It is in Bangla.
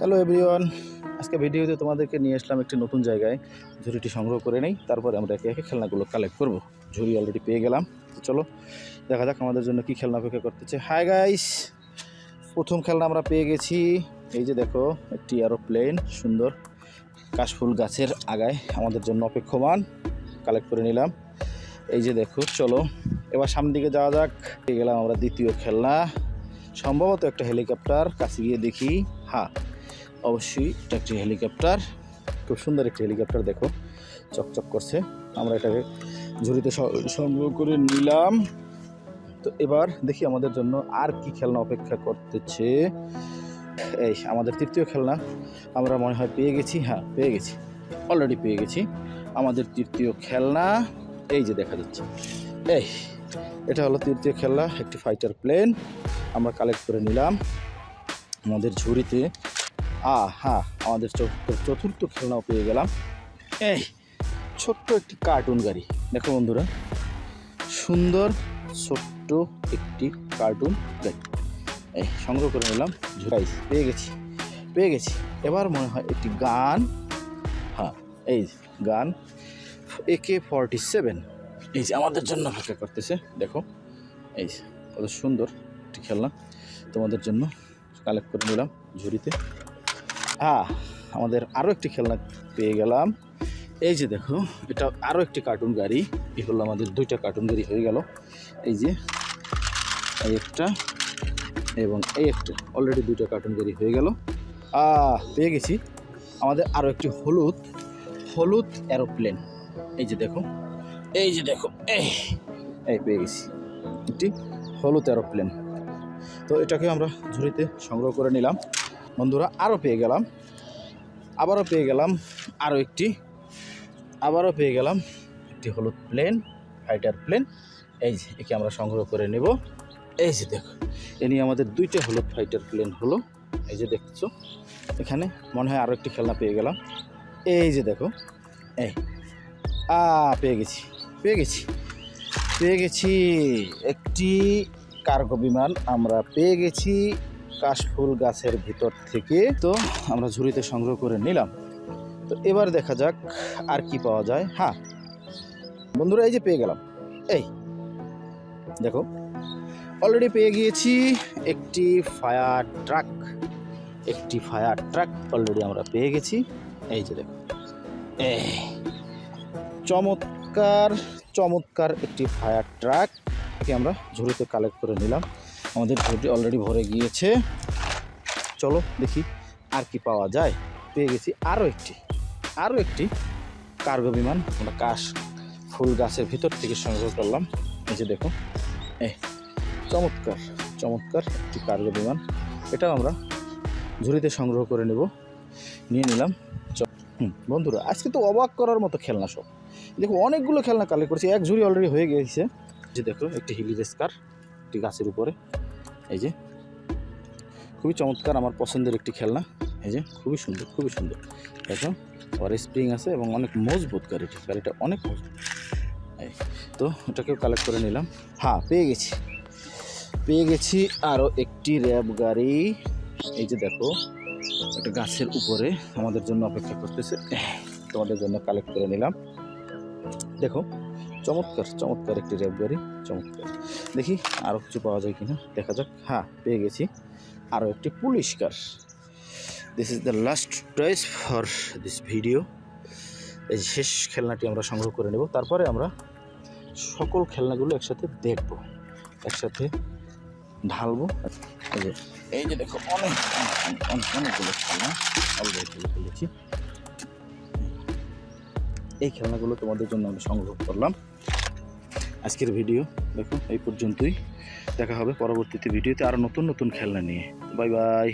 হ্যালো এভরিওয়ান, আজকে ভিডিওতে তোমাদেরকে নিয়ে আসলাম একটি নতুন জায়গায়। ঝুড়িটি সংগ্রহ করে নেই, তারপরে আমরা একে একে খেলনাগুলো কালেক্ট করব। ঝুড়ি অলরেডি পেয়ে গেলাম, তো চলো দেখা যাক আমাদের জন্য কি খেলনা অপেক্ষা করতেছে। হাই গাইস, প্রথম খেলনা আমরা পেয়ে গেছি। এই যে দেখো, একটি এরোপ্লেন, সুন্দর কাশফুল গাছের আগায় আমাদের জন্য অপেক্ষমান। কালেক্ট করে নিলাম। এই যে দেখো, চলো এবার সামনের দিকে যাওয়া যাক। পেয়ে গেলাম আমরা দ্বিতীয় খেলনা, সম্ভবত একটা হেলিকপ্টার। কাছে গিয়ে দেখি, হ্যাঁ অবশ্যই এটা একটি হেলিকপ্টার। খুব সুন্দর একটি হেলিকপ্টার, দেখো চকচক করছে। আমরা এটাকে ঝুড়িতে সংগ্রহ করে নিলাম। তো এবার দেখি আমাদের জন্য আর কি খেলনা অপেক্ষা করতেছে। এই আমাদের তৃতীয় খেলনা আমরা মনে হয় পেয়ে গেছি। হ্যাঁ পেয়ে গেছি, অলরেডি পেয়ে গেছি আমাদের তৃতীয় খেলনা। এই যে দেখা যাচ্ছে, এই এটা হলো তৃতীয় খেলনা, একটি ফাইটার প্লেন। আমরা কালেক্ট করে নিলাম আমাদের ঝুড়িতে। হ্যাঁ, আমাদের চতুর্থ খেলনাও পেয়ে গেলাম। এই ছোট্ট একটি কার্টুন গাড়ি, দেখো বন্ধুরা, সুন্দর ছোট্ট একটি কার্টুন গাড়ি। এই সংগ্রহ করে নিলাম। ঝুড়াই পেয়ে গেছি। এবার মনে হয় একটি গান। হ্যাঁ, এই গান AK-47। এই যে আমাদের জন্য অপেক্ষা করতেছে, দেখো এই কত সুন্দর একটি খেলনা তোমাদের জন্য কালেক্ট করে নিলাম ঝুড়িতে। আমাদের আরও একটি খেলনা পেয়ে গেলাম। এই যে দেখো, এটা আরও একটি কার্টুন গাড়ি। এই হলো আমাদের দুইটা কার্টুন গাড়ি হয়ে গেল। এই যে এই একটা এবং এই একটা, অলরেডি দুইটা কার্টুন গাড়ি হয়ে গেল। পেয়ে গেছি আমাদের আরও একটি হলুদ এরোপ্লেন। এই যে দেখো, এই পেয়ে গেছি একটি হলুদ এরোপ্লেন। তো এটাকে আমরা ঝুড়িতে সংগ্রহ করে নিলাম বন্ধুরা। আবারও পেয়ে গেলাম একটি হলুদ প্লেন, ফাইটার প্লেন। এই যে একে আমরা সংগ্রহ করে নেব। এই যে দেখো, এ নিয়ে আমাদের দুইটা হলুদ ফাইটার প্লেন হলো। এই যে দেখছো, এখানে মনে হয় আরও একটি খেলনা পেয়ে গেলাম। এই যে দেখো, এই পেয়ে গেছি একটি কার্গো বিমান আমরা পেয়ে গেছি কাশফুল গাছের ভিতর থেকে। তো আমরা ঝুড়িতে সংগ্রহ করে নিলাম। তো এবার দেখা যাক আর কি পাওয়া যায়। হ্যাঁ বন্ধুরা, এই যে পেয়ে গেলাম। এই দেখো, অলরেডি পেয়ে গিয়েছি একটি ফায়ার ট্রাক অলরেডি আমরা পেয়ে গেছি। এই যে দেখো, চমৎকার একটি ফায়ার ট্রাক। একে আমরা ঝুড়িতে কালেক্ট করে নিলাম। আমাদের ঝুড়ি অলরেডি ভরে গিয়েছে। চলো দেখি আর কি পাওয়া যায়। পেয়ে গেছি আরও একটি কার্গো বিমান। আমরা কাশ ফুল গাছের ভিতর থেকে সংগ্রহ করলাম। এই যে দেখো, চমৎকার একটি কার্গো বিমান। এটাও আমরা ঝুড়িতে সংগ্রহ করে নিয়ে নিলাম। বন্ধুরা, আজকে তো অবাক করার মতো খেলনা সব। দেখো, অনেকগুলো খেলনা কালেক্ট করেছি, এক ঝুড়ি অলরেডি হয়ে গিয়েছে। যে দেখো, একটি হিলি রেস্কার, একটি গাছের উপরে। এই যে খুবই চমৎকার, আমার পছন্দের একটি খেলনা। এই যে খুবই সুন্দর দেখো, আর স্প্রিং আছে এবং অনেক মজবুত গাড়িটা অনেক মজবুত। তো এটাকেও কালেক্ট করে নিলাম। পেয়ে গেছি আরও একটি র্যাব গাড়ি। এই যে দেখো, একটা গাছের উপরে আমাদের জন্য অপেক্ষা করতেছে। তোমাদের জন্য কালেক্ট করে নিলাম। দেখো, চমৎকার একটি র্যাব গাড়ি, চমৎকার। দেখি আরও কিছু পাওয়া যায় কিনা, দেখা যাক। পেয়ে গেছি আরও একটি police car. This is the last choice for this video. এই শেষ খেলনাটি আমরা সংগ্রহ করে নেব, তারপরে আমরা সকল খেলনাগুলো একসাথে দেখব, একসাথে ঢালবো। এই যে দেখো, অনেকগুলো খেলনা অলরেডি ফেলেছি। এই খেলনাগুলো তোমাদের জন্য আমি সংগ্রহ করলাম। আজকের ভিডিও দেখো এই পর্যন্তই। দেখা হবে পরবর্তীতে ভিডিওতে আরও নতুন খেলনা নিয়ে। Bye bye.